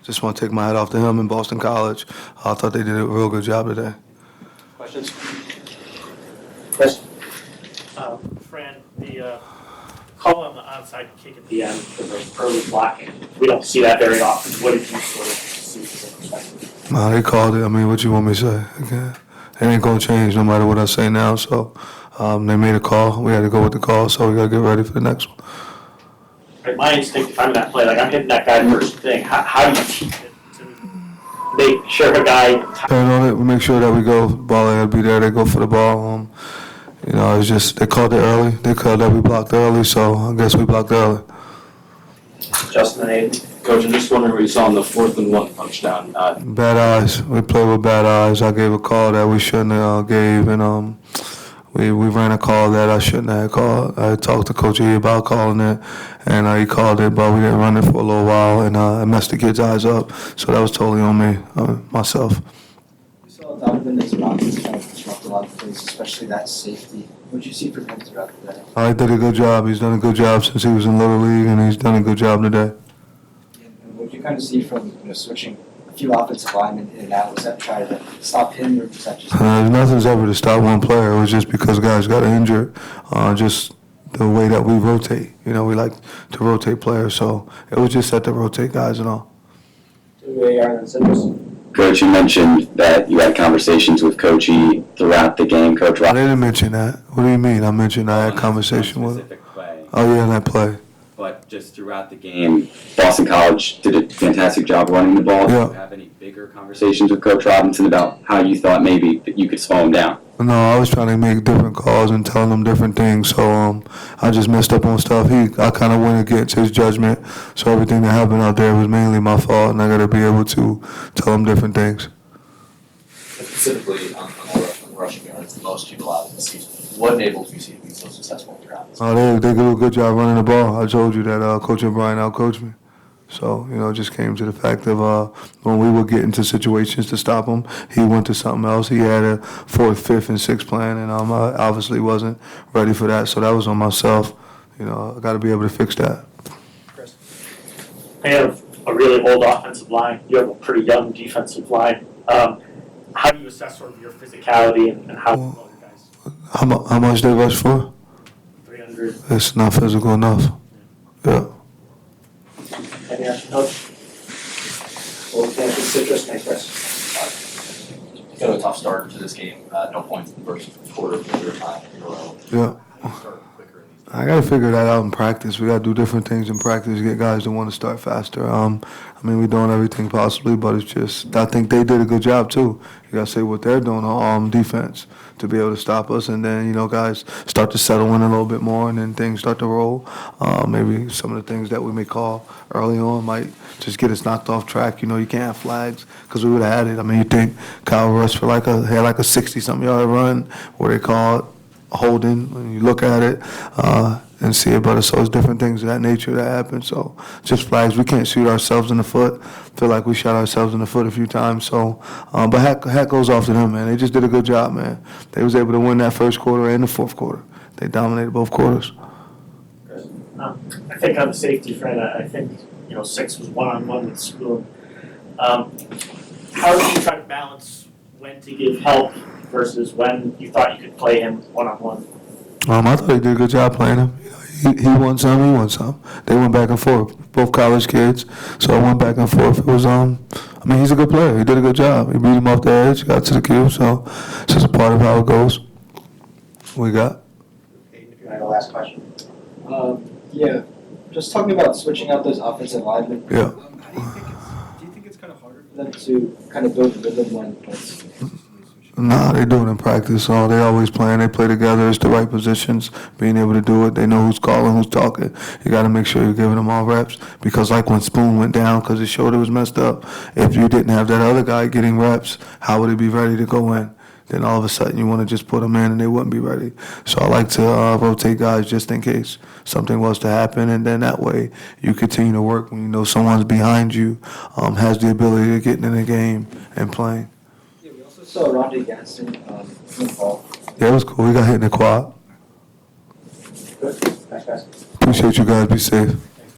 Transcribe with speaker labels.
Speaker 1: just want to take my hat off to him and Boston College. I thought they did a real good job today.
Speaker 2: Questions? Chris?
Speaker 3: Fran, the call on the onside kick at the end for the early blocking, we don't see that very often. What did you sort of see from that perspective?
Speaker 1: Nah, they called it. I mean, what you want me to say? Okay. It ain't going to change no matter what I say now. So they made a call. We had to go with the call, so we got to get ready for the next one.
Speaker 3: Right, my instinct, if I'm in that play, like I'm hitting that guy first thing, how do you teach it to make sure a guy...
Speaker 1: Turn on it. We make sure that we go. The ball ain't got to be there. They go for the ball. It's just they called it early. They called that we blocked early, so I guess we blocked early.
Speaker 2: Justin and Aiden?
Speaker 4: Coach, I'm just wondering what you saw on the 4th and 1 touchdown.
Speaker 1: Bad eyes. We played with bad eyes. I gave a call that we shouldn't have gave, and we ran a call that I shouldn't have called. I talked to Coach E about calling it, and he called it, but we didn't run it for a little while, and I messed the kid's eyes up. So that was totally on me, myself.
Speaker 5: We saw Donovan as Rockets kind of disrupt a lot of plays, especially that safety. What did you see from him throughout the day?
Speaker 1: He did a good job. He's done a good job since he was in Little League, and he's done a good job today.
Speaker 5: And what did you kind of see from switching a few offensive linemen in and out? Was that trying to stop him, or was that just...
Speaker 1: Nothing's ever to stop one player. It was just because guys got injured, just the way that we rotate. We like to rotate players, so it was just set to rotate guys and all.
Speaker 6: Coach, you mentioned that you had conversations with Coach E throughout the game. Coach
Speaker 1: I didn't mention that. What do you mean? I mentioned I had conversation with him.
Speaker 6: Play,
Speaker 1: Oh, yeah, that play.
Speaker 6: but just throughout the game, Boston College did a fantastic job running the ball.
Speaker 1: Yeah.
Speaker 6: Did you have any bigger conversations with Coach Robinson about how you thought maybe that you could slow him down?
Speaker 1: No, I was trying to make different calls and telling him different things, so I just messed up on stuff. I kind of went against his judgment, so everything that happened out there was mainly my fault, and I got to be able to tell him different things.
Speaker 2: Specifically on the rushing yards, most people out of the season. What enabled you to be so successful in your offense?
Speaker 1: They did a good job running the ball. I told you that Coach O'Brien outcoached me. So, it just came to the fact of when we would get into situations to stop him, he went to something else. He had a 4th, 5th, and 6th plan, and I obviously wasn't ready for that. So that was on myself. I got to be able to fix that.
Speaker 3: Chris? They have a really old offensive line. You have a pretty young defensive line. How do you assess sort of your physicality and how well you guys?
Speaker 1: How much they rush for?
Speaker 3: 300.
Speaker 1: It's not physical enough. Yeah.
Speaker 3: Any action, Coach?
Speaker 2: Well, thank you, Citrus. Thanks, Chris. You got a tough start to this game. No points in the first quarter for your time in a row.
Speaker 1: Yeah.
Speaker 2: How do you start quicker in these games?
Speaker 1: I got to figure that out in practice. We got to do different things in practice to get guys to want to start faster. We're doing everything possibly, but it's just, I think they did a good job too. You got to say what they're doing on defense to be able to stop us, and then, guys start to settle in a little bit more, and then things start to roll. Maybe some of the things that we may call early on might just get us knocked off track. You can't have flags because we would have had it. You think Kyle Rush for had a 60-something yard run where they call it holding, when you look at it and see it, but so it's different things of that nature that happen. So just flags. We can't shoot ourselves in the foot. Feel like we shot ourselves in the foot a few times. So, but hat goes off to them, man. They just did a good job, man. They was able to win that first quarter and the fourth quarter. They dominated both quarters.
Speaker 3: I think on the safety front, I think 6 was one-on-one with Spoon. How did you try to balance when to give help versus when you thought you could play him one-on-one?
Speaker 1: I thought he did a good job playing him. He won some, he won some. They went back and forth, both college kids. So I went back and forth. It was, he's a good player. He did a good job. He beat him off the edge, got to the cube. So it's just a part of how it goes. We got.
Speaker 2: Aiden, if you had a last question.
Speaker 5: Yeah, just talking about switching out those offensive linemen.
Speaker 1: Yeah.
Speaker 5: Do you think it's kind of harder for them to kind of build rhythm when it's...
Speaker 1: Nah, they do it in practice. So they always playing. They play together. It's the right positions. Being able to do it. They know who's calling, who's talking. You got to make sure you're giving them all reps. Because like when Spoon went down because his shoulder was messed up, if you didn't have that other guy getting reps, how would he be ready to go in? Then all of a sudden you want to just put them in and they wouldn't be ready. So I like to rotate guys just in case something was to happen. And then that way you continue to work when you know someone's behind you, has the ability to get in the game and playing.
Speaker 5: So Rondé Gaston in the ball.
Speaker 1: Yeah, it was cool. We got hit in the quad.
Speaker 2: Good. Thanks, guys.
Speaker 1: Appreciate you guys. Be safe.